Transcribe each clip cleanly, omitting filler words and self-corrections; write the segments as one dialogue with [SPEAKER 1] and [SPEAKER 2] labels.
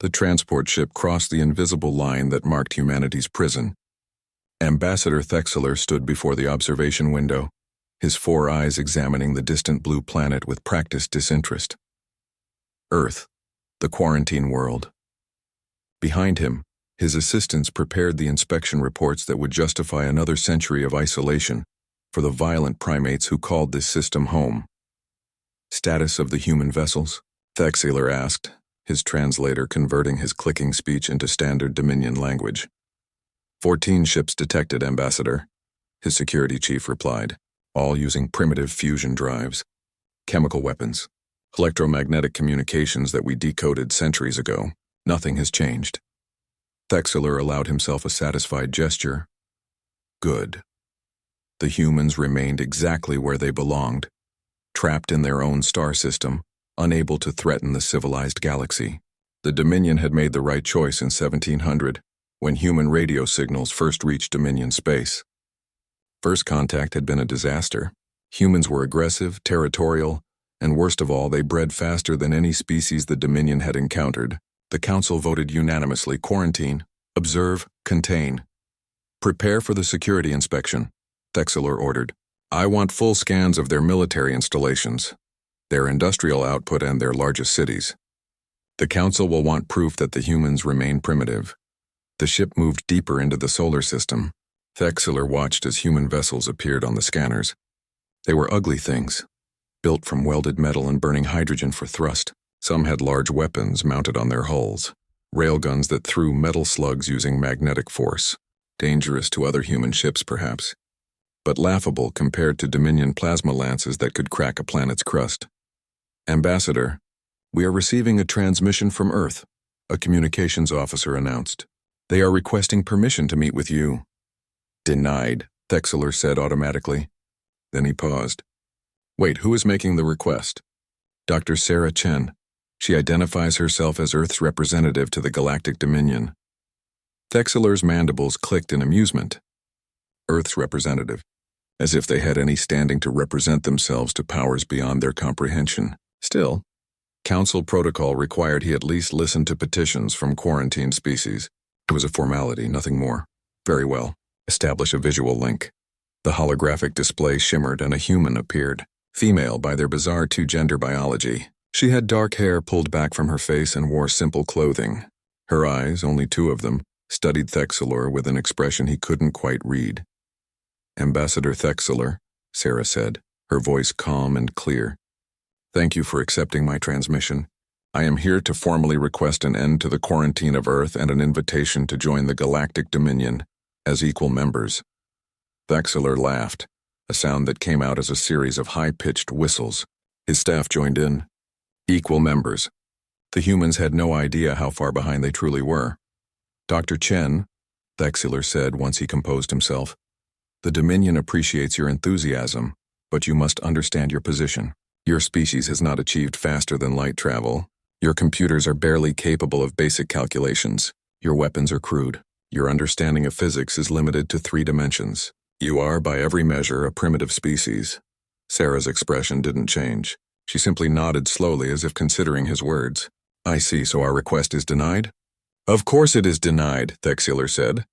[SPEAKER 1] The transport ship crossed the invisible line that marked humanity's prison. Ambassador Thexler stood before the observation window, his 4 eyes examining the distant blue planet with practiced disinterest. Earth, the quarantine world. Behind him, his assistants prepared the inspection reports that would justify another century of isolation for the violent primates who called this system home. Status of the human vessels? Thexler asked, his translator converting his clicking speech into standard Dominion language. 14 ships detected, Ambassador, his security chief replied, all using primitive fusion drives, chemical weapons, electromagnetic communications that we decoded centuries ago. Nothing has changed. Thexler allowed himself a satisfied gesture. Good. The humans remained exactly where they belonged, trapped in their own star system, unable to threaten the civilized galaxy. The Dominion had made the right choice in 1700, when human radio signals first reached Dominion space. First contact had been a disaster. Humans were aggressive, territorial, and worst of all, they bred faster than any species the Dominion had encountered. The Council voted unanimously: quarantine, observe, contain. Prepare for the security inspection, Thexler ordered. I want full scans of their military installations, their industrial output, and their largest cities. The Council will want proof that the humans remain primitive. The ship moved deeper into the solar system. Thexler watched as human vessels appeared on the scanners. They were ugly things, built from welded metal and burning hydrogen for thrust. Some had large weapons mounted on their hulls, railguns that threw metal slugs using magnetic force. Dangerous to other human ships, perhaps, but laughable compared to Dominion plasma lances that could crack a planet's crust. Ambassador, we are receiving a transmission from Earth, a communications officer announced. They are requesting permission to meet with you. Denied, Thexler said automatically. Then he paused. Wait, who is making the request? Dr. Sarah Chen. She identifies herself as Earth's representative to the Galactic Dominion. Thexler's mandibles clicked in amusement. Earth's representative, as if they had any standing to represent themselves to powers beyond their comprehension. Still, Council protocol required he at least listen to petitions from quarantined species. It was a formality, nothing more. Very well. Establish a visual link. The holographic display shimmered and a human appeared, female by their bizarre two-gender biology. She had dark hair pulled back from her face and wore simple clothing. Her eyes, only 2 of them, studied Thexler with an expression he couldn't quite read. Ambassador Thexler, Sarah said, her voice calm and clear. Thank you for accepting my transmission. I am here to formally request an end to the quarantine of Earth and an invitation to join the Galactic Dominion as equal members. Thexler laughed, a sound that came out as a series of high-pitched whistles. His staff joined in. Equal members. The humans had no idea how far behind they truly were. Dr. Chen, Thexler said once he composed himself, the Dominion appreciates your enthusiasm, but you must understand your position. Your species has not achieved faster than light travel. Your computers are barely capable of basic calculations. Your weapons are crude. Your understanding of physics is limited to 3 dimensions. You are, by every measure, a primitive species. Sarah's expression didn't change. She simply nodded slowly as if considering his words. I see, so our request is denied? Of course it is denied, Thexler said,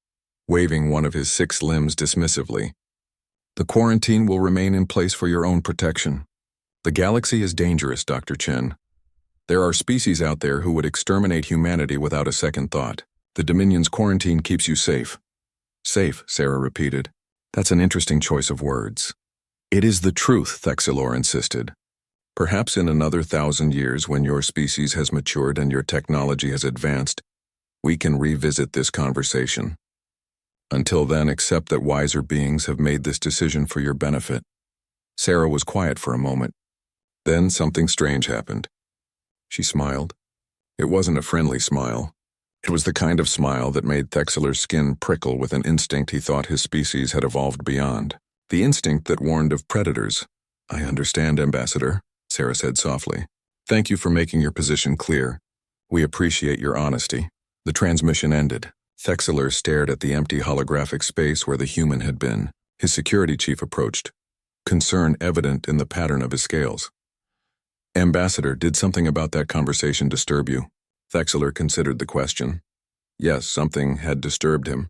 [SPEAKER 1] waving one of his 6 limbs dismissively. The quarantine will remain in place for your own protection. The galaxy is dangerous, Dr. Chen. There are species out there who would exterminate humanity without a second thought. The Dominion's quarantine keeps you safe. Safe, Sarah repeated. That's an interesting choice of words. It is the truth, Thexler insisted. Perhaps in another 1,000 years, when your species has matured and your technology has advanced, we can revisit this conversation. Until then, accept that wiser beings have made this decision for your benefit. Sarah was quiet for a moment. Then something strange happened. She smiled. It wasn't a friendly smile. It was the kind of smile that made Thexler's skin prickle with an instinct he thought his species had evolved beyond. The instinct that warned of predators. I understand, Ambassador, Sarah said softly. Thank you for making your position clear. We appreciate your honesty. The transmission ended. Thexler stared at the empty holographic space where the human had been. His security chief approached, concern evident in the pattern of his scales. Ambassador, did something about that conversation disturb you? Thexler considered the question. Yes, something had disturbed him.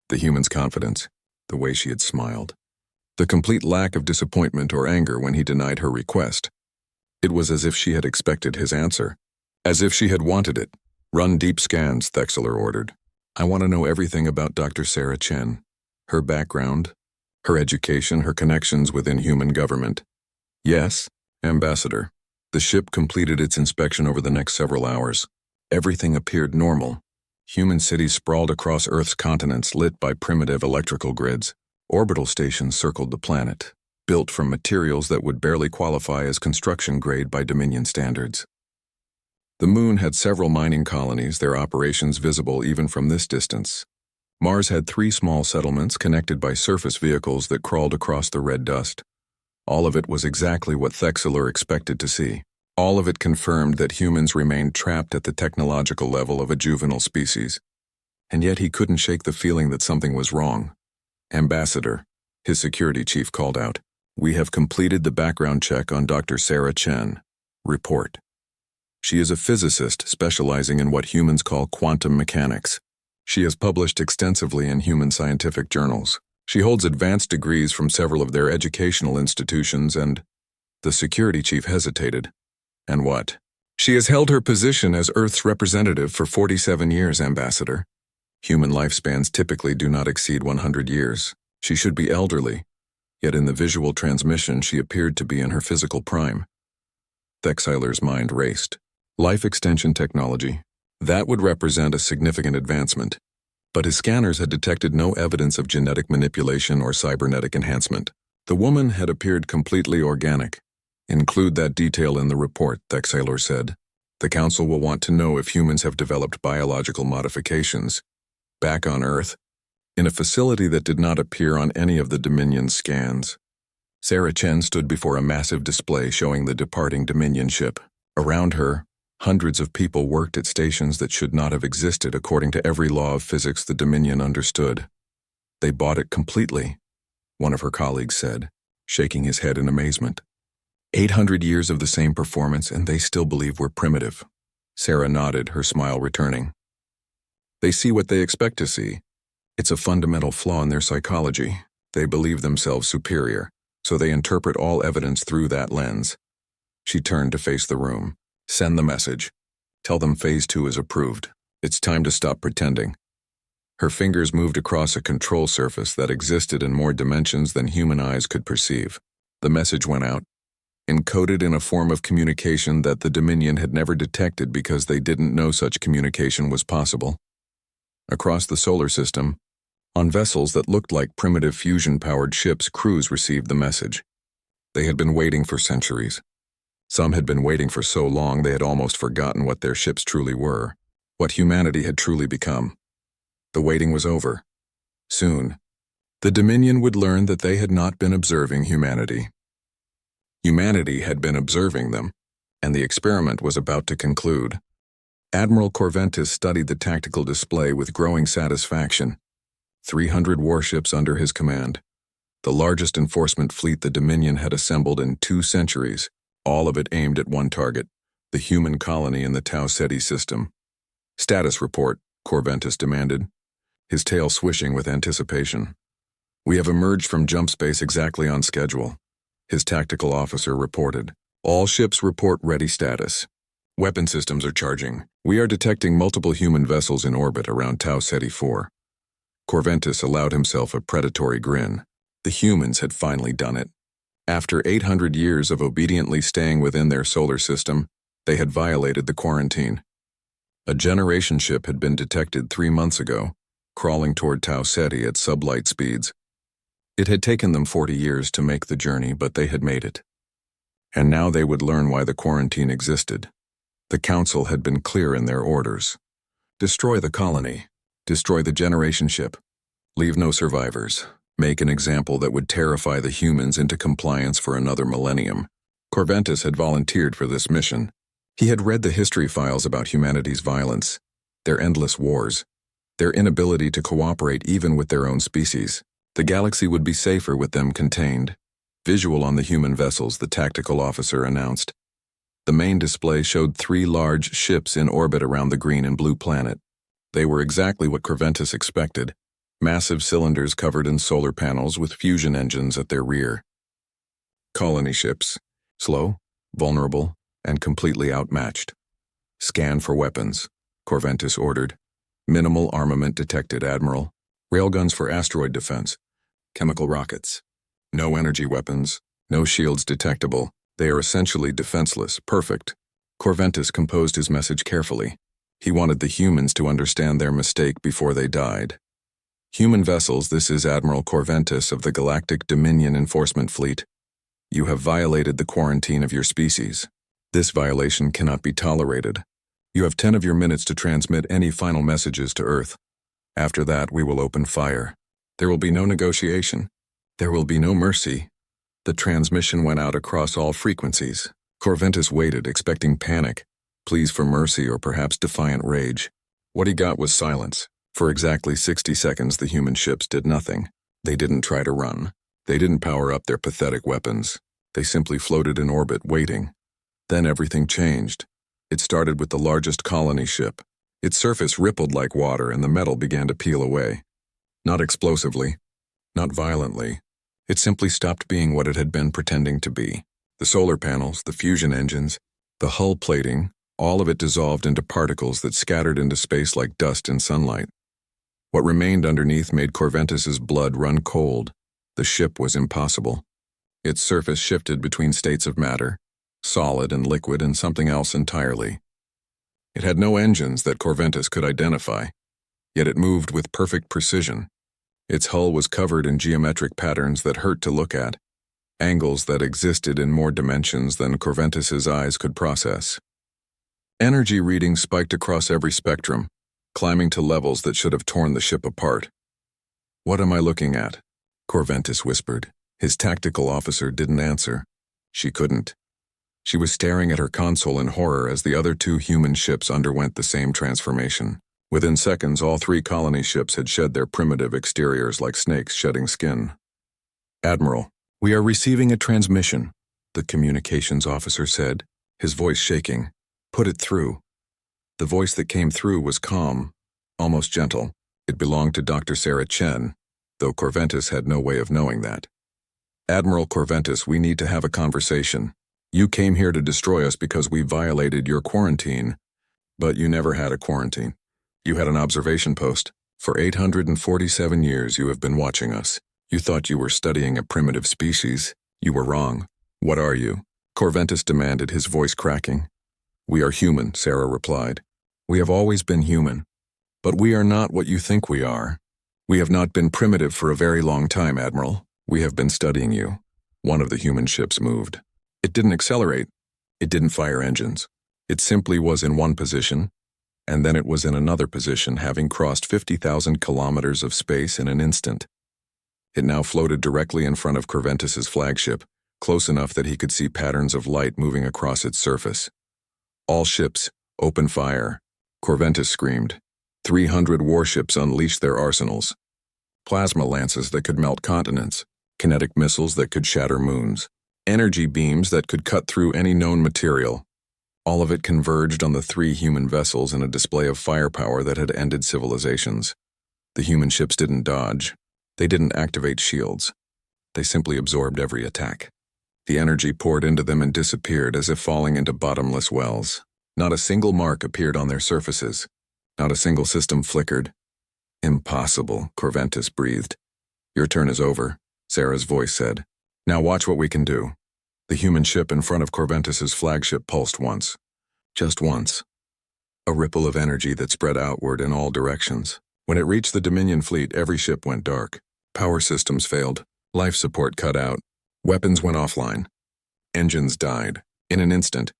[SPEAKER 1] The human's confidence, the way she had smiled. The complete lack of disappointment or anger when he denied her request. It was as if she had expected his answer. As if she had wanted it. Run deep scans, Thexler ordered. I want to know everything about Dr. Sarah Chen. Her background, her education, her connections within human government. Yes, Ambassador. The ship completed its inspection over the next several hours. Everything appeared normal. Human cities sprawled across Earth's continents lit by primitive electrical grids. Orbital stations circled the planet, built from materials that would barely qualify as construction grade by Dominion standards. The Moon had several mining colonies, their operations visible even from this distance. Mars had 3 small settlements connected by surface vehicles that crawled across the red dust. All of it was exactly what Thexler expected to see. All of it confirmed that humans remained trapped at the technological level of a juvenile species. And yet he couldn't shake the feeling that something was wrong. Ambassador, his security chief called out, we have completed the background check on Dr. Sarah Chen. Report. She is a physicist specializing in what humans call quantum mechanics. She has published extensively in human scientific journals. She holds advanced degrees from several of their educational institutions and... The security chief hesitated. And what? She has held her position as Earth's representative for 47 years, Ambassador. Human lifespans typically do not exceed 100 years. She should be elderly, yet in the visual transmission she appeared to be in her physical prime. Thexler's mind raced. Life extension technology. That would represent a significant advancement. But his scanners had detected no evidence of genetic manipulation or cybernetic enhancement. The woman had appeared completely organic. Include that detail in the report, Thexler said. The Council will want to know if humans have developed biological modifications. Back on Earth, in a facility that did not appear on any of the Dominion scans. Sarah Chen stood before a massive display showing the departing Dominion ship. Around her, hundreds of people worked at stations that should not have existed according to every law of physics the Dominion understood. They bought it completely, one of her colleagues said, shaking his head in amazement. 800 years of the same performance and they still believe we're primitive. Sarah nodded, her smile returning. They see what they expect to see. It's a fundamental flaw in their psychology. They believe themselves superior, so they interpret all evidence through that lens. She turned to face the room. Send the message. Tell them Phase 2 is approved. It's time to stop pretending. Her fingers moved across a control surface that existed in more dimensions than human eyes could perceive. The message went out, encoded in a form of communication that the Dominion had never detected because they didn't know such communication was possible. Across the solar system, on vessels that looked like primitive fusion-powered ships, crews received the message. They had been waiting for centuries. Some had been waiting for so long they had almost forgotten what their ships truly were, what humanity had truly become. The waiting was over. Soon, the Dominion would learn that they had not been observing humanity. Humanity had been observing them, and the experiment was about to conclude. Admiral Corventis studied the tactical display with growing satisfaction. 300 warships under his command. The largest enforcement fleet the Dominion had assembled in 2 centuries, all of it aimed at one target, the human colony in the Tau Ceti system. Status report, Corventis demanded, his tail swishing with anticipation. We have emerged from jump space exactly on schedule. His tactical officer reported. All ships report ready status. Weapon systems are charging. We are detecting multiple human vessels in orbit around Tau Ceti 4. Corventis allowed himself a predatory grin. The humans had finally done it. After 800 years of obediently staying within their solar system, they had violated the quarantine. A generation ship had been detected 3 months ago, crawling toward Tau Ceti at sublight speeds. It had taken them 40 years to make the journey, but they had made it. And now they would learn why the quarantine existed. The Council had been clear in their orders. Destroy the colony. Destroy the generation ship. Leave no survivors. Make an example that would terrify the humans into compliance for another millennium. Corventis had volunteered for this mission. He had read the history files about humanity's violence, their endless wars, their inability to cooperate even with their own species. The galaxy would be safer with them contained. Visual on the human vessels, the tactical officer announced. The main display showed 3 large ships in orbit around the green and blue planet. They were exactly what Corventus expected, massive cylinders covered in solar panels with fusion engines at their rear. Colony ships, slow, vulnerable, and completely outmatched. Scan for weapons, Corventus ordered. Minimal armament detected, Admiral. Railguns for asteroid defense. Chemical rockets. No energy weapons, no shields detectable. They are essentially defenseless. Perfect. Corventus composed his message carefully. He wanted the humans to understand their mistake before they died. Human vessels, this is Admiral Corventus of the Galactic Dominion Enforcement Fleet. You have violated the quarantine of your species. This violation cannot be tolerated. You have 10 of your minutes to transmit any final messages to Earth. After that, we will open fire. There will be no negotiation. There will be no mercy. The transmission went out across all frequencies. Corventus waited, expecting panic, pleas for mercy, or perhaps defiant rage. What he got was silence. For exactly 60 seconds, the human ships did nothing. They didn't try to run. They didn't power up their pathetic weapons. They simply floated in orbit, waiting. Then everything changed. It started with the largest colony ship. Its surface rippled like water, and the metal began to peel away. Not explosively, not violently. It simply stopped being what it had been pretending to be. The solar panels, the fusion engines, the hull plating, all of it dissolved into particles that scattered into space like dust in sunlight. What remained underneath made Corventus's blood run cold. The ship was impossible. Its surface shifted between states of matter, solid and liquid, and something else entirely. It had no engines that Corventus could identify, yet it moved with perfect precision. Its hull was covered in geometric patterns that hurt to look at, angles that existed in more dimensions than Corventus's eyes could process. Energy readings spiked across every spectrum, climbing to levels that should have torn the ship apart. "What am I looking at?" Corventus whispered. His tactical officer didn't answer. She couldn't. She was staring at her console in horror as the other 2 human ships underwent the same transformation. Within seconds, all 3 colony ships had shed their primitive exteriors like snakes shedding skin. "Admiral, we are receiving a transmission," the communications officer said, his voice shaking. "Put it through." The voice that came through was calm, almost gentle. It belonged to Dr. Sarah Chen, though Corventus had no way of knowing that. "Admiral Corventus, we need to have a conversation. You came here to destroy us because we violated your quarantine, but you never had a quarantine. You had an observation post. For 847 years you have been watching us. You thought you were studying a primitive species. You were wrong. What are you?" Corventus demanded, his voice cracking. "We are human," Sarah replied. "We have always been human. But we are not what you think we are. We have not been primitive for a very long time, Admiral. We have been studying you." One of the human ships moved. It didn't accelerate. It didn't fire engines. It simply was in one position, and then it was in another position, having crossed 50,000 kilometers of space in an instant. It now floated directly in front of Corventus's flagship, close enough that he could see patterns of light moving across its surface. "All ships, open fire," Corventus screamed. 300 warships unleashed their arsenals. Plasma lances that could melt continents, kinetic missiles that could shatter moons, energy beams that could cut through any known material. All of it converged on the 3 human vessels in a display of firepower that had ended civilizations. The human ships didn't dodge. They didn't activate shields. They simply absorbed every attack. The energy poured into them and disappeared as if falling into bottomless wells. Not a single mark appeared on their surfaces. Not a single system flickered. "Impossible," Corventus breathed. "Your turn is over," Sarah's voice said. "Now watch what we can do." The human ship in front of Corventus's flagship pulsed once. Just once. A ripple of energy that spread outward in all directions. When it reached the Dominion fleet, every ship went dark. Power systems failed. Life support cut out. Weapons went offline. Engines died. In an instant,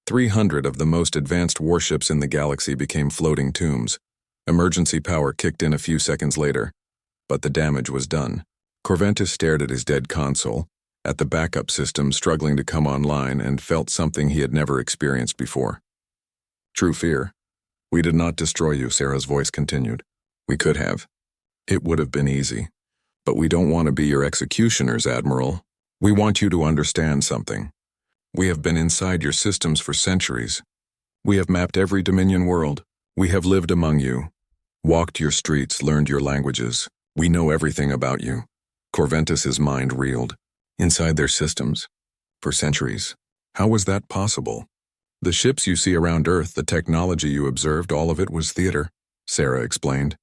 [SPEAKER 1] 300 of the most advanced warships in the galaxy became floating tombs. Emergency power kicked in a few seconds later, but the damage was done. Corventus stared at his dead console, at the backup system struggling to come online, and felt something he had never experienced before. True fear. "We did not destroy you," Sarah's voice continued. "We could have. It would have been easy. But we don't want to be your executioners, Admiral. We want you to understand something. We have been inside your systems for centuries. We have mapped every Dominion world. We have lived among you, walked your streets, learned your languages. We know everything about you. Corventus's mind reeled. Inside their systems. For centuries. How was that possible? The ships you see around Earth, the technology you observed, all of it was theater, Sarah explained.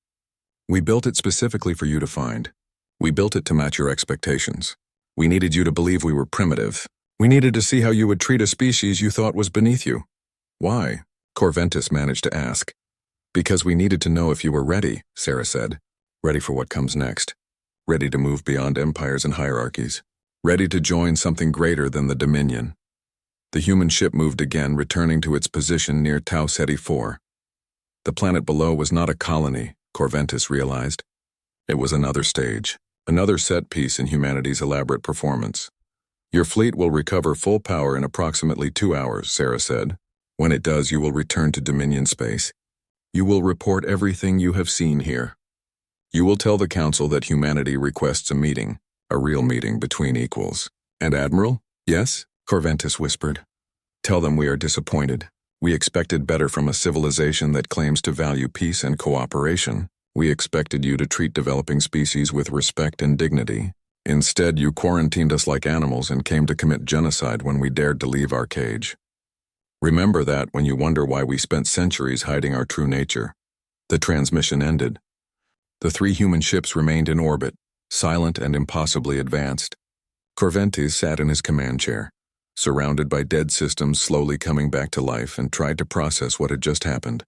[SPEAKER 1] We built it specifically for you to find. We built it to match your expectations. We needed you to believe we were primitive. We needed to see how you would treat a species you thought was beneath you. Why? Corventus managed to ask. Because we needed to know if you were ready, Sarah said. Ready for what comes next. Ready to move beyond empires and hierarchies. Ready to join something greater than the Dominion. The human ship moved again, returning to its position near Tau Ceti 4. The planet below was not a colony, Corventus realized. It was another stage, another set piece in humanity's elaborate performance. Your fleet will recover full power in approximately 2 hours, Sarah said. When it does, you will return to Dominion space. You will report everything you have seen here. You will tell the Council that humanity requests a meeting, a real meeting between equals. And Admiral? Yes? Corventus whispered. Tell them we are disappointed. We expected better from a civilization that claims to value peace and cooperation. We expected you to treat developing species with respect and dignity. Instead, you quarantined us like animals and came to commit genocide when we dared to leave our cage. Remember that when you wonder why we spent centuries hiding our true nature. The transmission ended. The 3 human ships remained in orbit, silent and impossibly advanced. Corventus sat in his command chair, surrounded by dead systems slowly coming back to life, and tried to process what had just happened.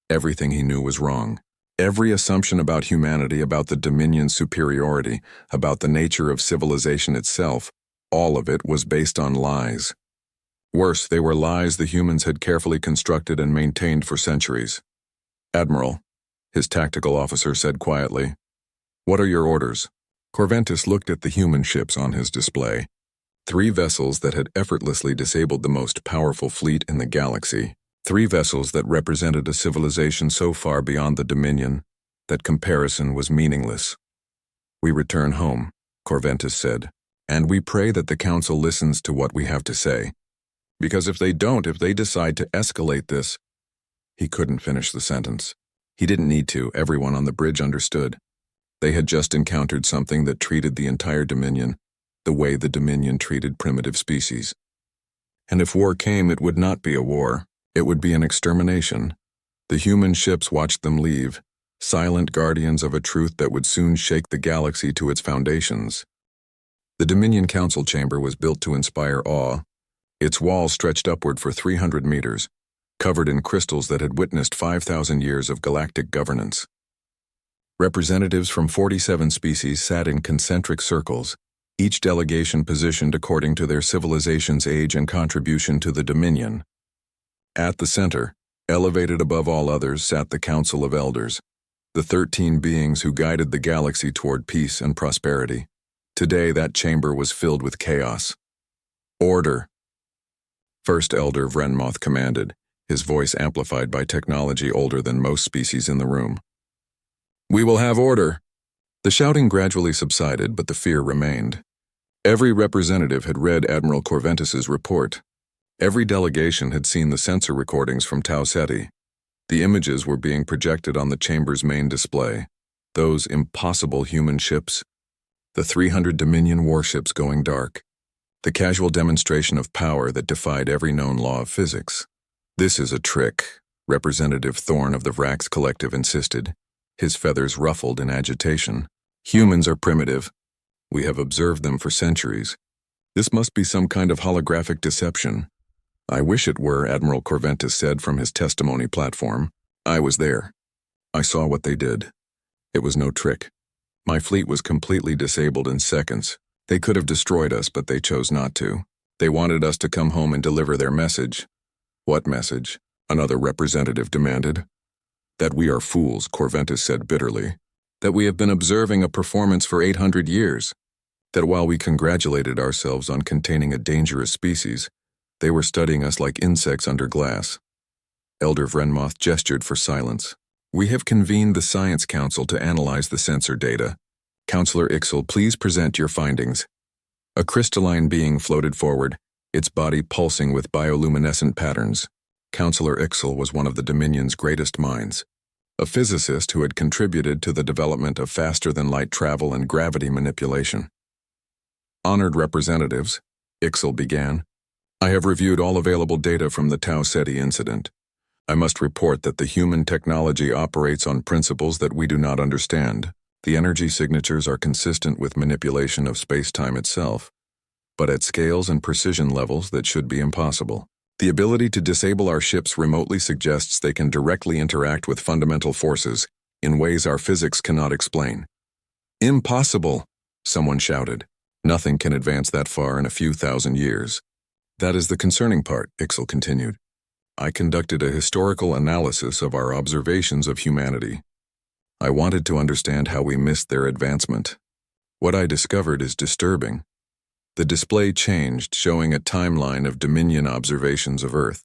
[SPEAKER 1] Everything he knew was wrong. Every assumption about humanity, about the Dominion's superiority, about the nature of civilization itself, all of it was based on lies. Worse, they were lies the humans had carefully constructed and maintained for centuries. Admiral, his tactical officer said quietly, what are your orders? Corventus looked at the human ships on his display. 3 vessels that had effortlessly disabled the most powerful fleet in the galaxy. 3 vessels that represented a civilization so far beyond the Dominion that comparison was meaningless. We return home, Corventus said, and we pray that the Council listens to what we have to say. Because if they don't, if they decide to escalate this... He couldn't finish the sentence. He didn't need to. Everyone on the bridge understood. They had just encountered something that treated the entire Dominion the way the Dominion treated primitive species. And if war came, it would not be a war. It would be an extermination. The human ships watched them leave, silent guardians of a truth that would soon shake the galaxy to its foundations. The Dominion Council chamber was built to inspire awe. Its walls stretched upward for 300 meters, covered in crystals that had witnessed 5,000 years of galactic governance. Representatives from 47 species sat in concentric circles, each delegation positioned according to their civilization's age and contribution to the Dominion. At the center, elevated above all others, sat the Council of Elders, the 13 beings who guided the galaxy toward peace and prosperity. Today, that chamber was filled with chaos. Order! First Elder Vrenmoth commanded, his voice amplified by technology older than most species in the room. We will have order! The shouting gradually subsided, but the fear remained. Every representative had read Admiral Corventus's report. Every delegation had seen the sensor recordings from Tau Ceti. The images were being projected on the chamber's main display. Those impossible human ships. The 300 Dominion warships going dark. The casual demonstration of power that defied every known law of physics. This is a trick, Representative Thorne of the Vrax Collective insisted, his feathers ruffled in agitation. Humans are primitive. We have observed them for centuries. This must be some kind of holographic deception. I wish it were, Admiral Corventus said from his testimony platform. I was there. I saw what they did. It was no trick. My fleet was completely disabled in seconds. They could have destroyed us, but they chose not to. They wanted us to come home and deliver their message. What message? Another representative demanded. That we are fools, Corventus said bitterly. That we have been observing a performance for 800 years. That while we congratulated ourselves on containing a dangerous species, they were studying us like insects under glass. Elder Vrenmoth gestured for silence. We have convened the Science Council to analyze the sensor data. Counselor Ixel, please present your findings. A crystalline being floated forward, its body pulsing with bioluminescent patterns. Counselor Ixel was one of the Dominion's greatest minds, a physicist who had contributed to the development of faster-than-light travel and gravity manipulation. Honored representatives, Ixel began, I have reviewed all available data from the Tau Ceti incident. I must report that the human technology operates on principles that we do not understand. The energy signatures are consistent with manipulation of space-time itself, but at scales and precision levels that should be impossible. The ability to disable our ships remotely suggests they can directly interact with fundamental forces in ways our physics cannot explain. Impossible, someone shouted. Nothing can advance that far in a few thousand years. That is the concerning part, Ixel continued. I conducted a historical analysis of our observations of humanity. I wanted to understand how we missed their advancement. What I discovered is disturbing. The display changed, showing a timeline of Dominion observations of Earth.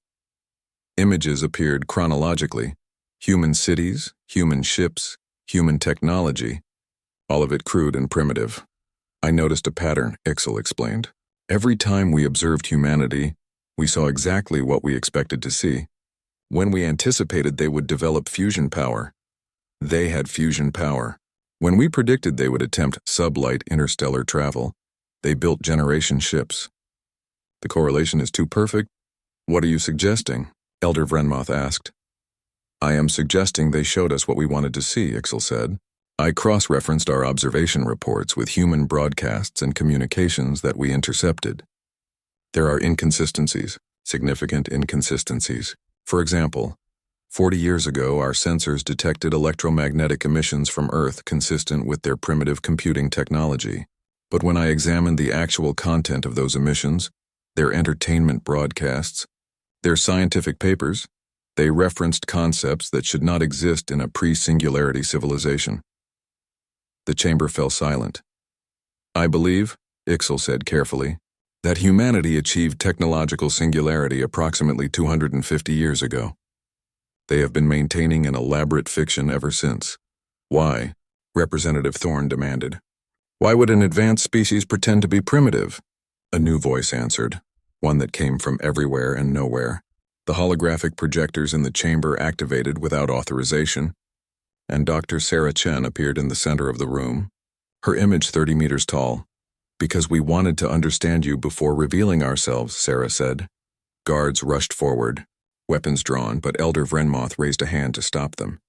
[SPEAKER 1] Images appeared chronologically. Human cities, human ships, human technology, all of it crude and primitive. I noticed a pattern, Ixel explained. Every time we observed humanity, we saw exactly what we expected to see. When we anticipated they would develop fusion power, they had fusion power. When we predicted they would attempt sublight interstellar travel, they built generation ships. The correlation is too perfect. What are you suggesting? Elder Vrenmoth asked. I am suggesting they showed us what we wanted to see, Ixel said. I cross-referenced our observation reports with human broadcasts and communications that we intercepted. There are inconsistencies, significant inconsistencies. For example, 40 years ago, our sensors detected electromagnetic emissions from Earth consistent with their primitive computing technology. But when I examined the actual content of those emissions, their entertainment broadcasts, their scientific papers, they referenced concepts that should not exist in a pre-singularity civilization. The chamber fell silent. I believe, Ixel said carefully, that humanity achieved technological singularity approximately 250 years ago. They have been maintaining an elaborate fiction ever since. Why? Representative Thorne demanded. Why would an advanced species pretend to be primitive? A new voice answered, one that came from everywhere and nowhere. The holographic projectors in the chamber activated without authorization, and Dr. Sarah Chen appeared in the center of the room, her image 30 meters tall. Because we wanted to understand you before revealing ourselves, Sarah said. Guards rushed forward, weapons drawn, but Elder Vrenmoth raised a hand to stop them.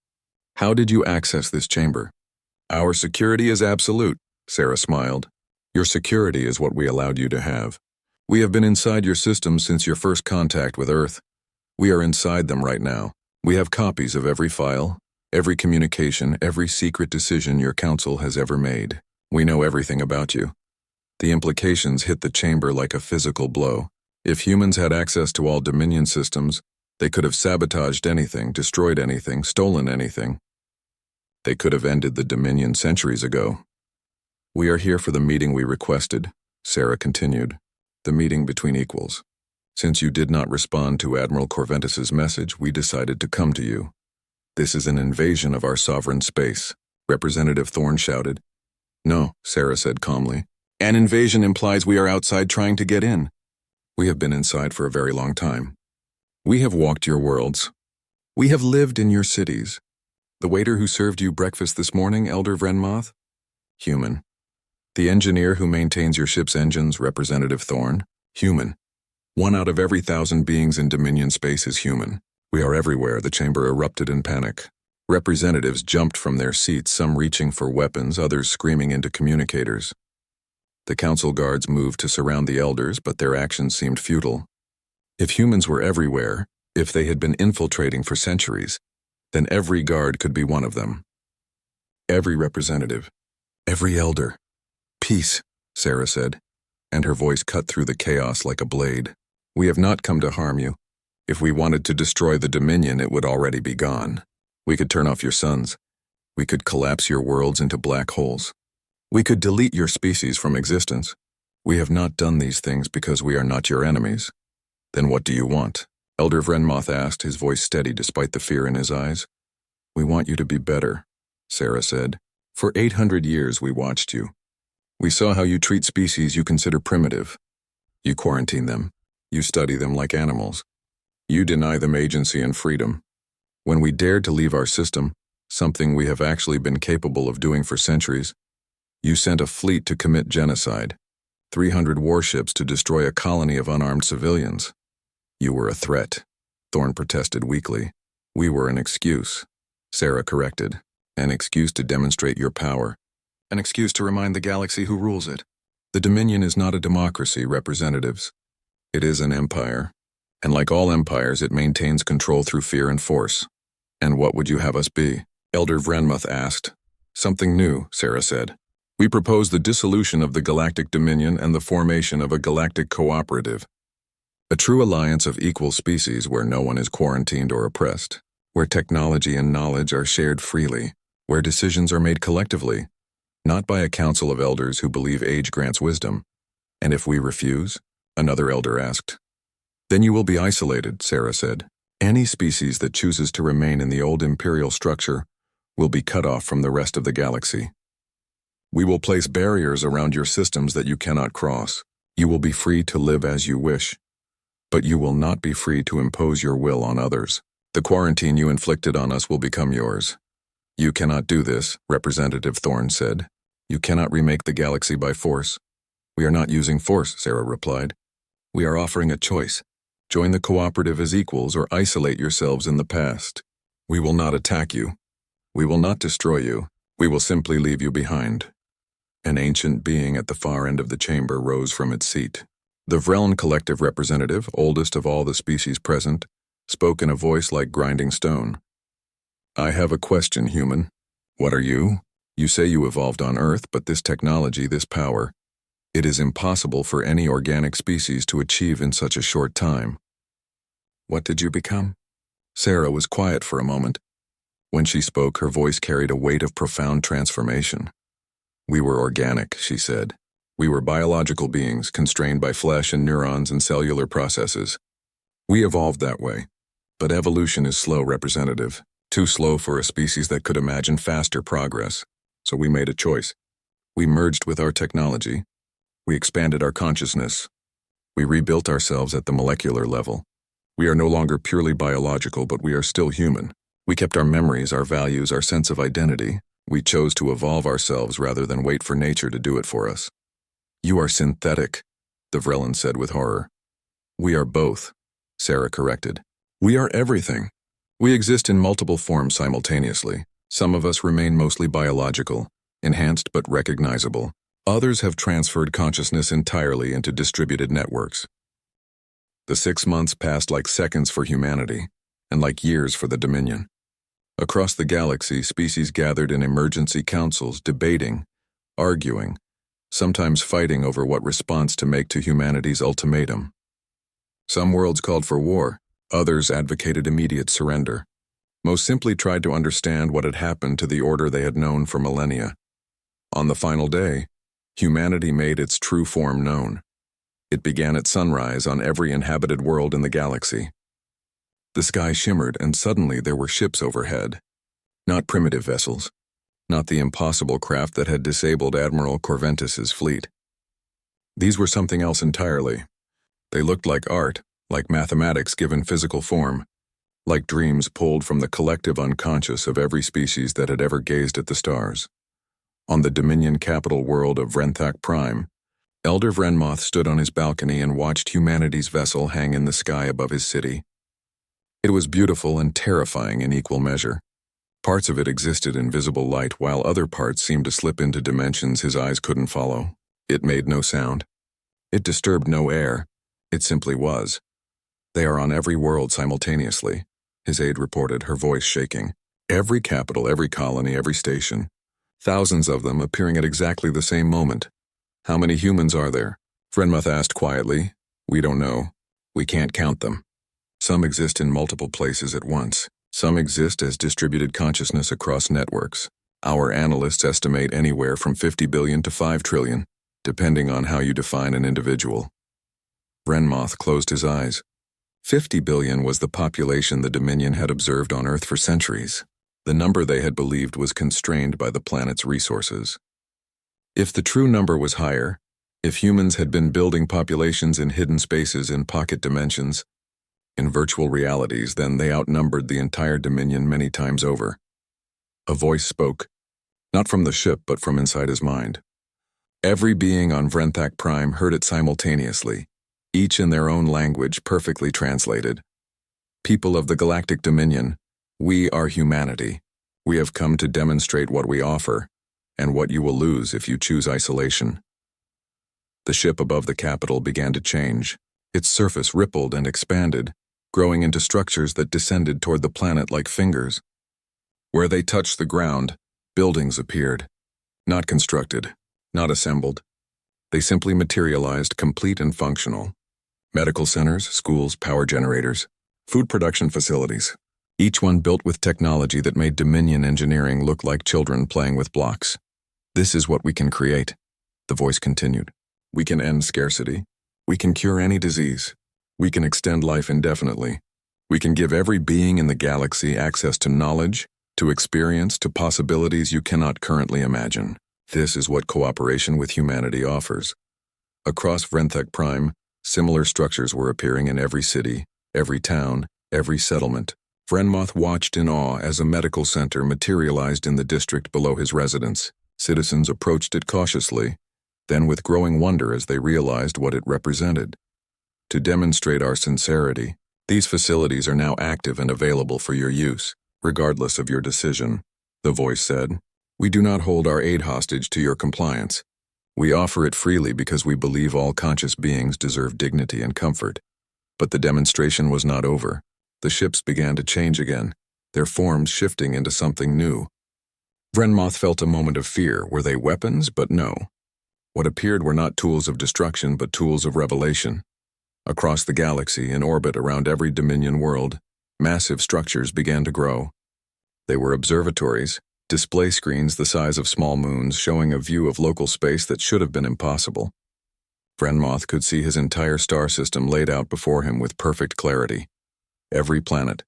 [SPEAKER 1] How did you access this chamber? Our security is absolute, Sarah smiled. Your security is what we allowed you to have. We have been inside your system since your first contact with Earth. We are inside them right now. We have copies of every file, every communication, every secret decision your council has ever made. We know everything about you. The implications hit the chamber like a physical blow. If humans had access to all Dominion systems, they could have sabotaged anything, destroyed anything, stolen anything. They could have ended the Dominion centuries ago. We are here for the meeting we requested, Sarah continued. The meeting between equals. Since you did not respond to Admiral Corventus's message, we decided to come to you. This is an invasion of our sovereign space, Representative Thorne shouted. No, Sarah said calmly. An invasion implies we are outside trying to get in. We have been inside for a very long time. We have walked your worlds. We have lived in your cities. The waiter who served you breakfast this morning, Elder Vrenmoth? Human. The engineer who maintains your ship's engines, Representative Thorne? Human. 1 out of every 1,000 beings in Dominion space is human. We are everywhere. The chamber erupted in panic. Representatives jumped from their seats, some reaching for weapons, others screaming into communicators. The council guards moved to surround the elders, but their actions seemed futile. If humans were everywhere, if they had been infiltrating for centuries, then every guard could be one of them. Every representative, every elder. Peace, Sarah said, and her voice cut through the chaos like a blade. We have not come to harm you. If we wanted to destroy the Dominion, it would already be gone. We could turn off your suns. We could collapse your worlds into black holes. We could delete your species from existence. We have not done these things because we are not your enemies. Then what do you want? Elder Vrenmoth asked, his voice steady despite the fear in his eyes. We want you to be better, Sarah said. For 800 years we watched you. We saw how you treat species you consider primitive. You quarantine them. You study them like animals. You deny them agency and freedom. When we dared to leave our system, something we have actually been capable of doing for centuries, you sent a fleet to commit genocide, 300 warships to destroy a colony of unarmed civilians. You were a threat, Thorn protested weakly. We were an excuse, Sarah corrected. An excuse to demonstrate your power. An excuse to remind the galaxy who rules it. The Dominion is not a democracy, representatives. It is an empire. And like all empires, it maintains control through fear and force. And what would you have us be? Elder Vrenmuth asked. Something new, Sarah said. We propose the dissolution of the Galactic Dominion and the formation of a galactic cooperative. A true alliance of equal species where no one is quarantined or oppressed, where technology and knowledge are shared freely, where decisions are made collectively, not by a council of elders who believe age grants wisdom. And if we refuse? Another elder asked. Then you will be isolated, Sarah said. Any species that chooses to remain in the old imperial structure will be cut off from the rest of the galaxy. We will place barriers around your systems that you cannot cross. You will be free to live as you wish, but you will not be free to impose your will on others. The quarantine you inflicted on us will become yours. You cannot do this, Representative Thorn said. You cannot remake the galaxy by force. We are not using force, Sarah replied. We are offering a choice. Join the cooperative as equals or isolate yourselves in the past. We will not attack you. We will not destroy you. We will simply leave you behind. An ancient being at the far end of the chamber rose from its seat. The Vreln collective representative, oldest of all the species present, spoke in a voice like grinding stone. I have a question, human. What are you? You say you evolved on Earth, but this technology, this power, it is impossible for any organic species to achieve in such a short time. What did you become? Sarah was quiet for a moment. When she spoke, her voice carried a weight of profound transformation. We were organic, she said. We were biological beings constrained by flesh and neurons and cellular processes. We evolved that way. But evolution is slow, Representative. Too slow for a species that could imagine faster progress. So we made a choice. We merged with our technology. We expanded our consciousness. We rebuilt ourselves at the molecular level. We are no longer purely biological, but we are still human. We kept our memories, our values, our sense of identity. We chose to evolve ourselves rather than wait for nature to do it for us. You are synthetic, the Vrelin said with horror. We are both, Sarah corrected. We are everything. We exist in multiple forms simultaneously. Some of us remain mostly biological, enhanced but recognizable. Others have transferred consciousness entirely into distributed networks. The 6 months passed like seconds for humanity, and like years for the Dominion. Across the galaxy, species gathered in emergency councils, debating, arguing, sometimes fighting over what response to make to humanity's ultimatum. Some worlds called for war, others advocated immediate surrender. Most simply tried to understand what had happened to the order they had known for millennia. On the final day, humanity made its true form known. It began at sunrise on every inhabited world in the galaxy. The sky shimmered, and suddenly there were ships overhead. Not primitive vessels. Not the impossible craft that had disabled Admiral Corventus's fleet. These were something else entirely. They looked like art, like mathematics given physical form, like dreams pulled from the collective unconscious of every species that had ever gazed at the stars. On the Dominion capital world of Vrenthak Prime, Elder Vrenmoth stood on his balcony and watched humanity's vessel hang in the sky above his city. It was beautiful and terrifying in equal measure. Parts of it existed in visible light, while other parts seemed to slip into dimensions his eyes couldn't follow. It made no sound. It disturbed no air. It simply was. They are on every world simultaneously, his aide reported, her voice shaking. Every capital, every colony, every station. Thousands of them appearing at exactly the same moment. How many humans are there? Vrenmuth asked quietly. We don't know. We can't count them. Some exist in multiple places at once. Some exist as distributed consciousness across networks. Our analysts estimate anywhere from 50 billion to 5 trillion, depending on how you define an individual. Vrenmoth closed his eyes. 50 billion was the population the Dominion had observed on Earth for centuries. The number they had believed was constrained by the planet's resources. If the true number was higher, If humans had been building populations in hidden spaces in pocket dimensions, in virtual realities, then they outnumbered the entire Dominion many times over. A voice spoke, not from the ship but from inside his mind. Every being on Vrenthak Prime heard it simultaneously, each in their own language perfectly translated. People of the Galactic Dominion, we are humanity. We have come to demonstrate what we offer, and what you will lose if you choose isolation. The ship above the capital began to change. Its surface rippled and expanded, growing into structures that descended toward the planet like fingers. Where they touched the ground, buildings appeared. Not constructed, not assembled. They simply materialized, complete and functional. Medical centers, schools, power generators, food production facilities. Each one built with technology that made Dominion engineering look like children playing with blocks. This is what we can create, the voice continued. We can end scarcity. We can cure any disease. We can extend life indefinitely. We can give every being in the galaxy access to knowledge, to experience, to possibilities you cannot currently imagine. This is what cooperation with humanity offers. Across Vrenthak Prime, similar structures were appearing in every city, every town, every settlement. Vrenmoth watched in awe as a medical center materialized in the district below his residence. Citizens approached it cautiously, then with growing wonder as they realized what it represented. To demonstrate our sincerity, these facilities are now active and available for your use, regardless of your decision, the voice said. We do not hold our aid hostage to your compliance. We offer it freely because we believe all conscious beings deserve dignity and comfort. But the demonstration was not over. The ships began to change again, their forms shifting into something new. Vrenmoth felt a moment of fear. Were they weapons? But no. What appeared were not tools of destruction, but tools of revelation. Across the galaxy, in orbit around every Dominion world, massive structures began to grow. They were observatories, display screens the size of small moons showing a view of local space that should have been impossible. Vrenmoth could see his entire star system laid out before him with perfect clarity. Every planet,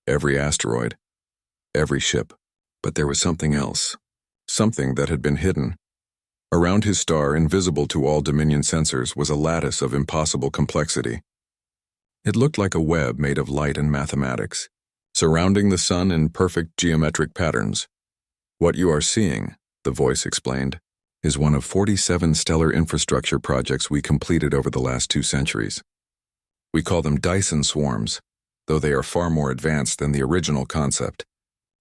[SPEAKER 1] every asteroid, every ship. But there was something else, something that had been hidden. Around his star, invisible to all Dominion sensors, was a lattice of impossible complexity. It looked like a web made of light and mathematics, surrounding the sun in perfect geometric patterns. What you are seeing, the voice explained, is one of 47 stellar infrastructure projects we completed over the last 2 centuries. We call them Dyson swarms, though they are far more advanced than the original concept.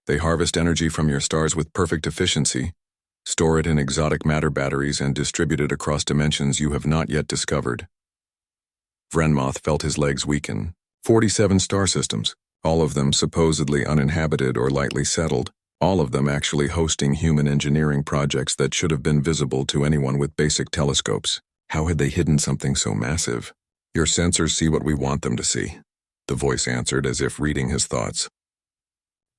[SPEAKER 1] They harvest energy from your stars with perfect efficiency, store it in exotic matter batteries, and distribute it across dimensions you have not yet discovered. Vrenmoth felt his legs weaken. 47 star systems, all of them supposedly uninhabited or lightly settled, all of them actually hosting human engineering projects that should have been visible to anyone with basic telescopes. How had they hidden something so massive? Your sensors see what we want them to see, the voice answered as if reading his thoughts.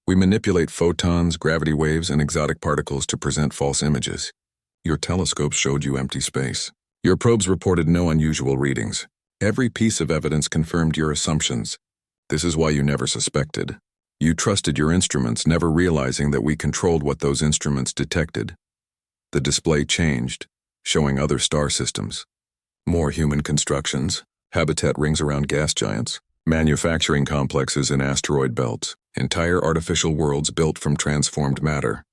[SPEAKER 1] We manipulate photons, gravity waves, and exotic particles to present false images. Your telescopes showed you empty space. Your probes reported no unusual readings. Every piece of evidence confirmed your assumptions. This is why you never suspected. You trusted your instruments, never realizing that we controlled what those instruments detected. The display changed, showing other star systems. More human constructions, habitat rings around gas giants, manufacturing complexes in asteroid belts, entire artificial worlds built from transformed matter,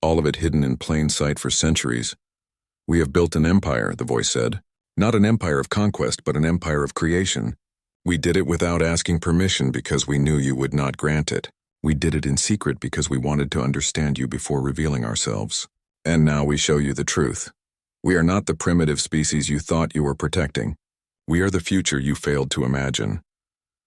[SPEAKER 1] all of it hidden in plain sight for centuries. We have built an empire, the voice said. Not an empire of conquest, but an empire of creation. We did it without asking permission because we knew you would not grant it. We did it in secret because we wanted to understand you before revealing ourselves. And now we show you the truth. We are not the primitive species you thought you were protecting. We are the future you failed to imagine.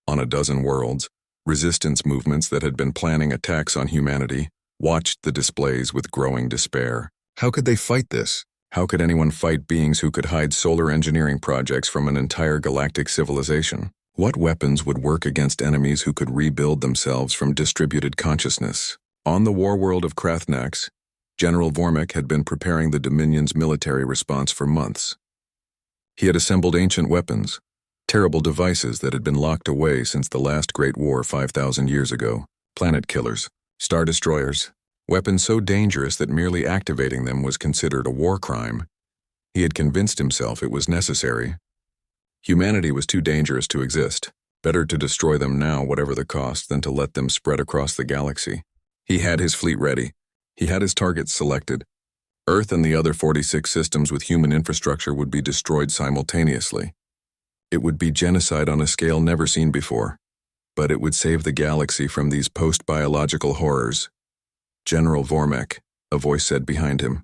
[SPEAKER 1] On a dozen worlds, resistance movements that had been planning attacks on humanity watched the displays with growing despair. How could they fight this? How could anyone fight beings who could hide solar engineering projects from an entire galactic civilization? What weapons would work against enemies who could rebuild themselves from distributed consciousness? On the war world of Krathnax, General Vormik had been preparing the Dominion's military response for months. He had assembled ancient weapons, terrible devices that had been locked away since the last Great War 5,000 years ago. Planet killers, star destroyers, weapons so dangerous that merely activating them was considered a war crime. He had convinced himself it was necessary. Humanity was too dangerous to exist. Better to destroy them now, whatever the cost, than to let them spread across the galaxy. He had his fleet ready. He had his targets selected. Earth and the other 46 systems with human infrastructure would be destroyed simultaneously. It would be genocide on a scale never seen before. But it would save the galaxy from these post-biological horrors. General Vormek, a voice said behind him.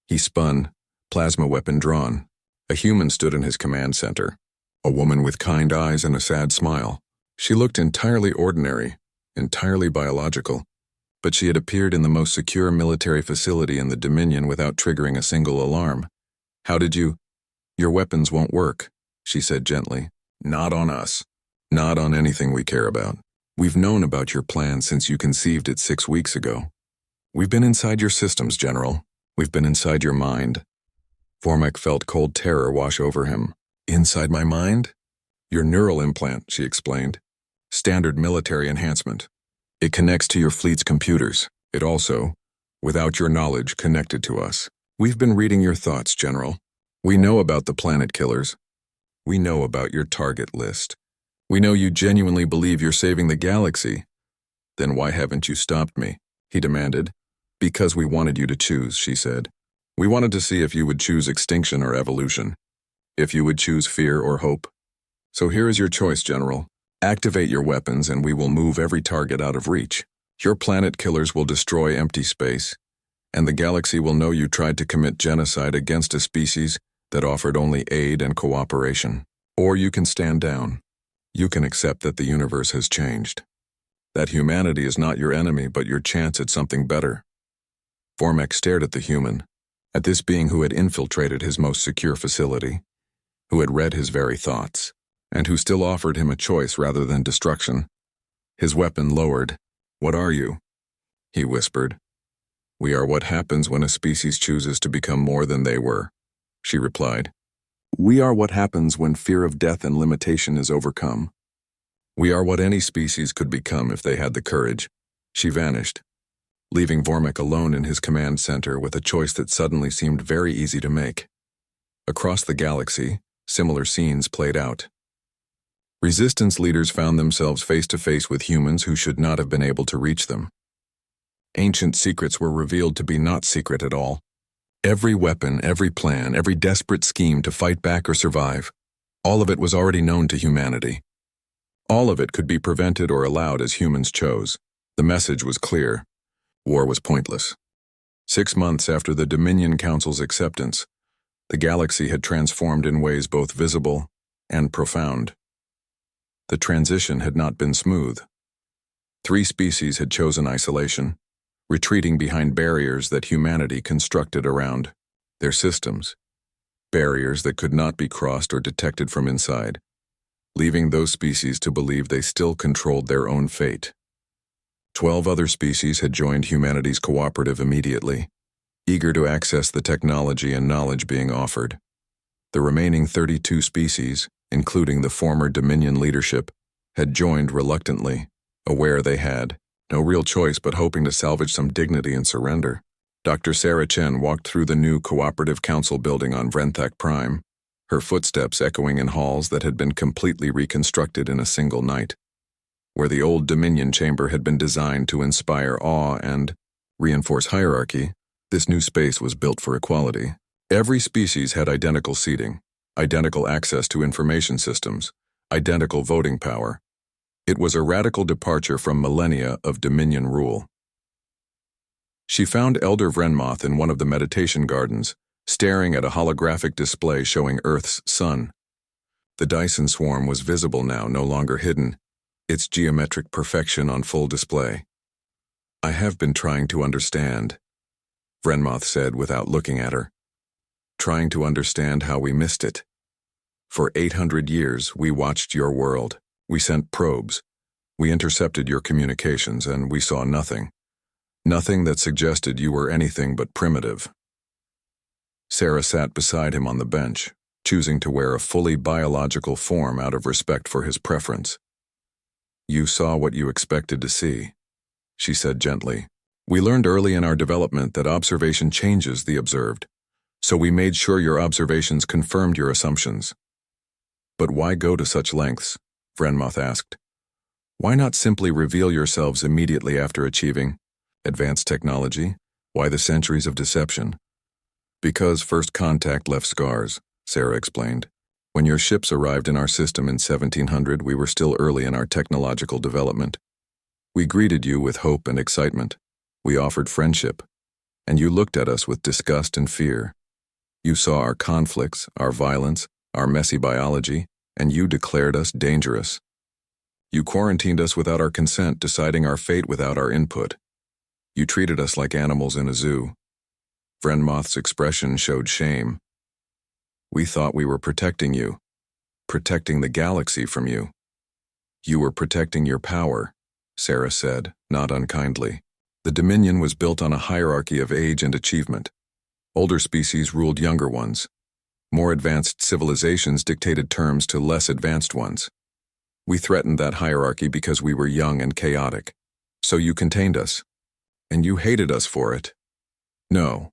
[SPEAKER 1] He spun, plasma weapon drawn. A human stood in his command center. A woman with kind eyes and a sad smile. She looked entirely ordinary, entirely biological. But she had appeared in the most secure military facility in the Dominion without triggering a single alarm. How did you? Your weapons won't work, she said gently. Not on us. Not on anything we care about. We've known about your plan since you conceived it 6 weeks ago. We've been inside your systems, General. We've been inside your mind. Vormek felt cold terror wash over him. Inside my mind? Your neural implant, she explained. Standard military enhancement. It connects to your fleet's computers. It also, without your knowledge, connected to us. We've been reading your thoughts, General. We know about the planet killers. We know about your target list. We know you genuinely believe you're saving the galaxy. Then why haven't you stopped me? He demanded. Because we wanted you to choose, she said. We wanted to see if you would choose extinction or evolution. If you would choose fear or hope. So here is your choice, General. Activate your weapons and we will move every target out of reach. Your planet killers will destroy empty space, and the galaxy will know you tried to commit genocide against a species that offered only aid and cooperation. Or you can stand down. You can accept that the universe has changed. That humanity is not your enemy but your chance at something better. Vormek stared at the human, at this being who had infiltrated his most secure facility, who had read his very thoughts, and who still offered him a choice rather than destruction. His weapon lowered. What are you? He whispered. We are what happens when a species chooses to become more than they were, she replied. We are what happens when fear of death and limitation is overcome. We are what any species could become if they had the courage. She vanished, leaving Vormek alone in his command center with a choice that suddenly seemed very easy to make. Across the galaxy, similar scenes played out. Resistance leaders found themselves face to face with humans who should not have been able to reach them. Ancient secrets were revealed to be not secret at all. Every weapon, every plan, every desperate scheme to fight back or survive, all of it was already known to humanity. All of it could be prevented or allowed as humans chose. The message was clear. War was pointless. 6 months after the Dominion Council's acceptance, the galaxy had transformed in ways both visible and profound. The transition had not been smooth. 3 species had chosen isolation, retreating behind barriers that humanity constructed around their systems, barriers that could not be crossed or detected from inside, leaving those species to believe they still controlled their own fate. 12 other species had joined humanity's cooperative immediately, eager to access the technology and knowledge being offered. The remaining 32 species, including the former Dominion leadership, had joined reluctantly, aware they had no real choice but hoping to salvage some dignity and surrender. Dr. Sarah Chen walked through the new Cooperative Council building on Vrenthak Prime, her footsteps echoing in halls that had been completely reconstructed in a single night. Where the old Dominion chamber had been designed to inspire awe and reinforce hierarchy, this new space was built for equality. Every species had identical seating, identical access to information systems, identical voting power. It was a radical departure from millennia of Dominion rule. She found Elder Vrenmoth in one of the meditation gardens, staring at a holographic display showing Earth's sun. The Dyson swarm was visible now, no longer hidden, its geometric perfection on full display. I have been trying to understand, Vrenmoth said without looking at her. Trying to understand how we missed it. For 800 years, we watched your world. We sent probes. We intercepted your communications, and we saw nothing. Nothing that suggested you were anything but primitive. Sarah sat beside him on the bench, choosing to wear a fully biological form out of respect for his preference. You saw what you expected to see, she said gently. We learned early in our development that observation changes the observed. So we made sure your observations confirmed your assumptions. But why go to such lengths? Vrenmoth asked. Why not simply reveal yourselves immediately after achieving advanced technology? Why the centuries of deception? Because first contact left scars, Sarah explained. When your ships arrived in our system in 1700, we were still early in our technological development. We greeted you with hope and excitement. We offered friendship, and you looked at us with disgust and fear. You saw our conflicts, our violence, our messy biology, and you declared us dangerous. You quarantined us without our consent, deciding our fate without our input. You treated us like animals in a zoo. Vrenmoth's expression showed shame. We thought we were protecting you, protecting the galaxy from you. You were protecting your power, Sarah said, not unkindly. The Dominion was built on a hierarchy of age and achievement. Older species ruled younger ones. More advanced civilizations dictated terms to less advanced ones. We threatened that hierarchy because we were young and chaotic. So you contained us. And you hated us for it. No,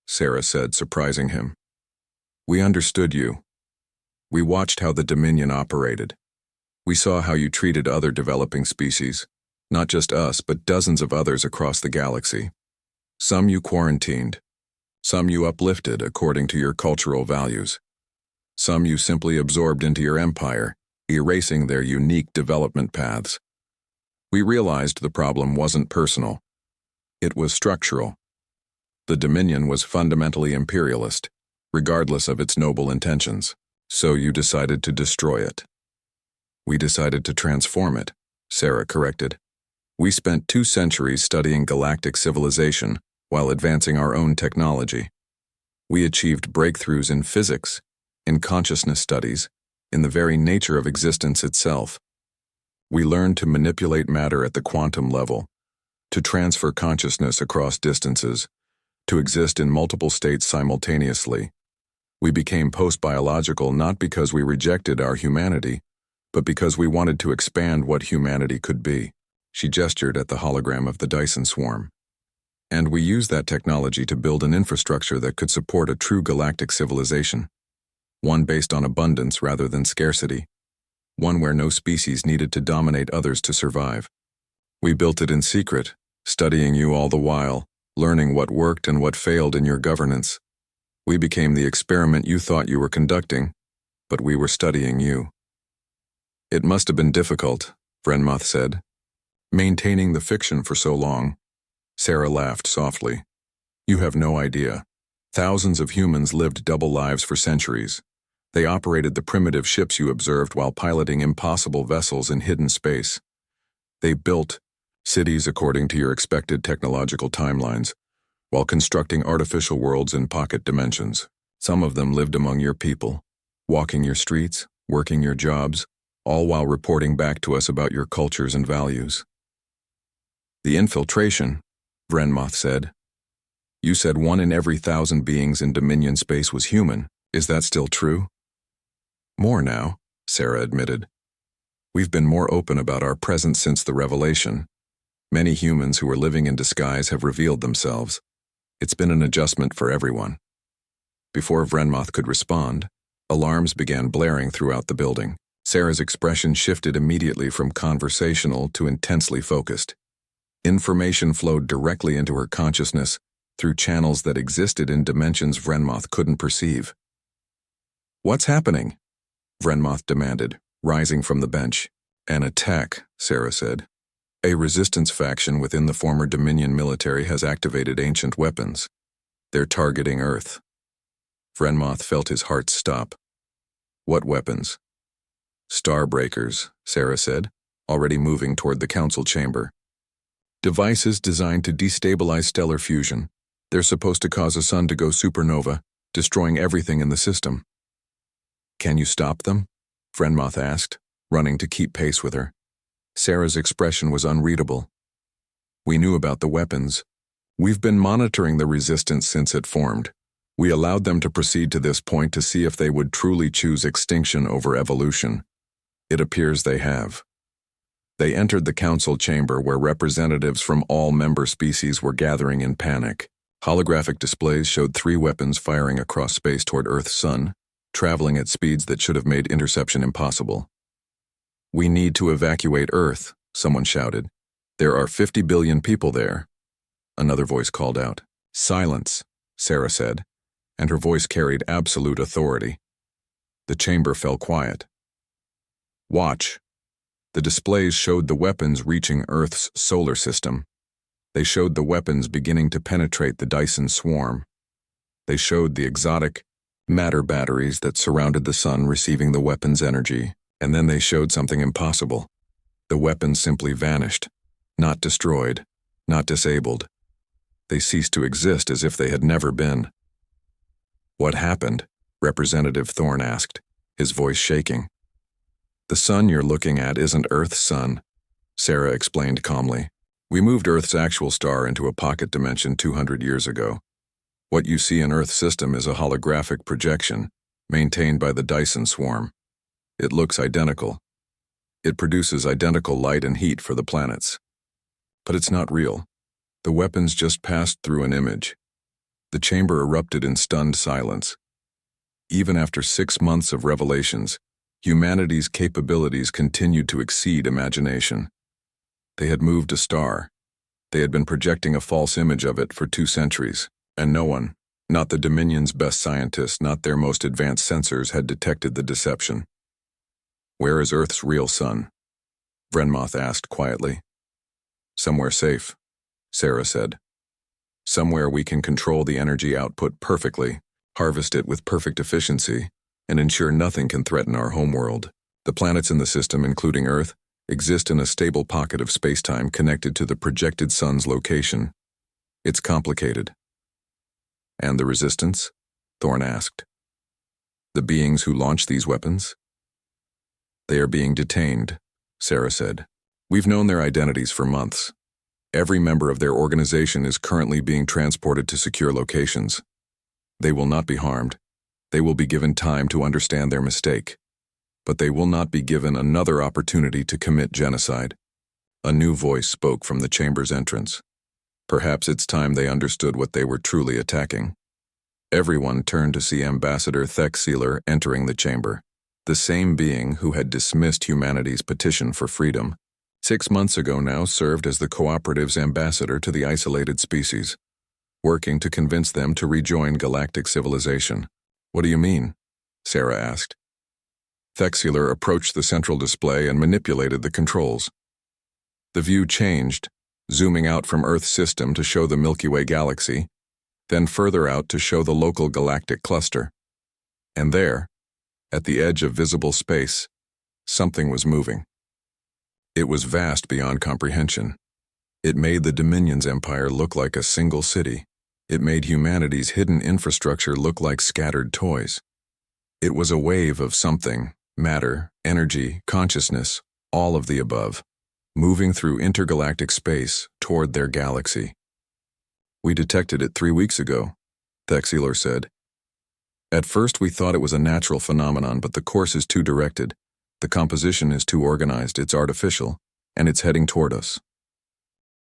[SPEAKER 1] Sarah said, surprising him. We understood you. We watched how the Dominion operated. We saw how you treated other developing species, not just us, but dozens of others across the galaxy. Some you quarantined. Some you uplifted according to your cultural values. Some you simply absorbed into your empire, erasing their unique development paths. We realized the problem wasn't personal. It was structural. The Dominion was fundamentally imperialist, regardless of its noble intentions. So you decided to destroy it. We decided to transform it, Sarah corrected. We spent 2 centuries studying galactic civilization while advancing our own technology. We achieved breakthroughs in physics, in consciousness studies, in the very nature of existence itself. We learned to manipulate matter at the quantum level, to transfer consciousness across distances, to exist in multiple states simultaneously. We became post-biological not because we rejected our humanity, but because we wanted to expand what humanity could be. She gestured at the hologram of the Dyson swarm. And we used that technology to build an infrastructure that could support a true galactic civilization. One based on abundance rather than scarcity. One where no species needed to dominate others to survive. We built it in secret, studying you all the while, learning what worked and what failed in your governance. We became the experiment you thought you were conducting, but we were studying you. It must have been difficult, Vrenmoth said, maintaining the fiction for so long. Sarah laughed softly. You have no idea. Thousands of humans lived double lives for centuries. They operated the primitive ships you observed while piloting impossible vessels in hidden space. They built cities according to your expected technological timelines, while constructing artificial worlds in pocket dimensions. Some of them lived among your people, walking your streets, working your jobs, all while reporting back to us about your cultures and values. The infiltration, Vrenmoth said. You said 1 in every 1,000 beings in Dominion space was human. Is that still true? More now, Sarah admitted. We've been more open about our presence since the revelation. Many humans who were living in disguise have revealed themselves. It's been an adjustment for everyone. Before Vrenmoth could respond, alarms began blaring throughout the building. Sarah's expression shifted immediately from conversational to intensely focused. Information flowed directly into her consciousness through channels that existed in dimensions Vrenmoth couldn't perceive. What's happening? Vrenmoth demanded, rising from the bench. An attack, Sarah said. A resistance faction within the former Dominion military has activated ancient weapons. They're targeting Earth. Vrenmoth felt his heart stop. What weapons? Starbreakers, Sarah said, already moving toward the council chamber. Devices designed to destabilize stellar fusion. They're supposed to cause a sun to go supernova, destroying everything in the system. Can you stop them? Vrenmoth asked, running to keep pace with her. Sarah's expression was unreadable. We knew about the weapons. We've been monitoring the resistance since it formed. We allowed them to proceed to this point to see if they would truly choose extinction over evolution. It appears they have. They entered the council chamber where representatives from all member species were gathering in panic. Holographic displays showed 3 weapons firing across space toward Earth's sun, traveling at speeds that should have made interception impossible. "We need to evacuate Earth," someone shouted. "There are 50 billion people there." Another voice called out. "Silence," Sarah said, and her voice carried absolute authority. The chamber fell quiet. "Watch." The displays showed the weapons reaching Earth's solar system. They showed the weapons beginning to penetrate the Dyson swarm. They showed the exotic matter batteries that surrounded the sun receiving the weapon's energy, and then they showed something impossible. The weapons simply vanished, not destroyed, not disabled. They ceased to exist as if they had never been. "What happened?" Representative Thorne asked, his voice shaking. "The sun you're looking at isn't Earth's sun," Sarah explained calmly. "We moved Earth's actual star into a pocket dimension 200 years ago. What you see in Earth's system is a holographic projection maintained by the Dyson swarm. It looks identical. It produces identical light and heat for the planets. But it's not real. The weapons just passed through an image." The chamber erupted in stunned silence. Even after 6 months of revelations, humanity's capabilities continued to exceed imagination. They had moved a star. They had been projecting a false image of it for 2 centuries, and no one, not the Dominion's best scientists, not their most advanced sensors, had detected the deception. "Where is Earth's real sun?" Vrenmoth asked quietly. "Somewhere safe," Sarah said. "Somewhere we can control the energy output perfectly, harvest it with perfect efficiency, and ensure nothing can threaten our homeworld. The planets in the system, including Earth, exist in a stable pocket of spacetime connected to the projected sun's location. It's complicated." "And the resistance?" Thorne asked. "The beings who launch these weapons?" "They are being detained," Sarah said. "We've known their identities for months. Every member of their organization is currently being transported to secure locations. They will not be harmed. They will be given time to understand their mistake. But they will not be given another opportunity to commit genocide." A new voice spoke from the chamber's entrance. Perhaps it's time they understood what they were truly attacking. Everyone turned to see Ambassador Thexeler entering the chamber, the same being who had dismissed humanity's petition for freedom. 6 months ago now served as the Cooperative's ambassador to the isolated species, working to convince them to rejoin galactic civilization. "What do you mean?" Sarah asked. Thexeler approached the central display and manipulated the controls. The view changed, zooming out from Earth's system to show the Milky Way galaxy, then further out to show the local galactic cluster. And there, at the edge of visible space, something was moving. It was vast beyond comprehension. It made the Dominion's empire look like a single city. It made humanity's hidden infrastructure look like scattered toys. It was a wave of something, matter, energy, consciousness, all of the above, moving through intergalactic space toward their galaxy. "We detected it 3 weeks ago," Thexeler said. "At first we thought it was a natural phenomenon, but the course is too directed. The composition is too organized, it's artificial, and it's heading toward us."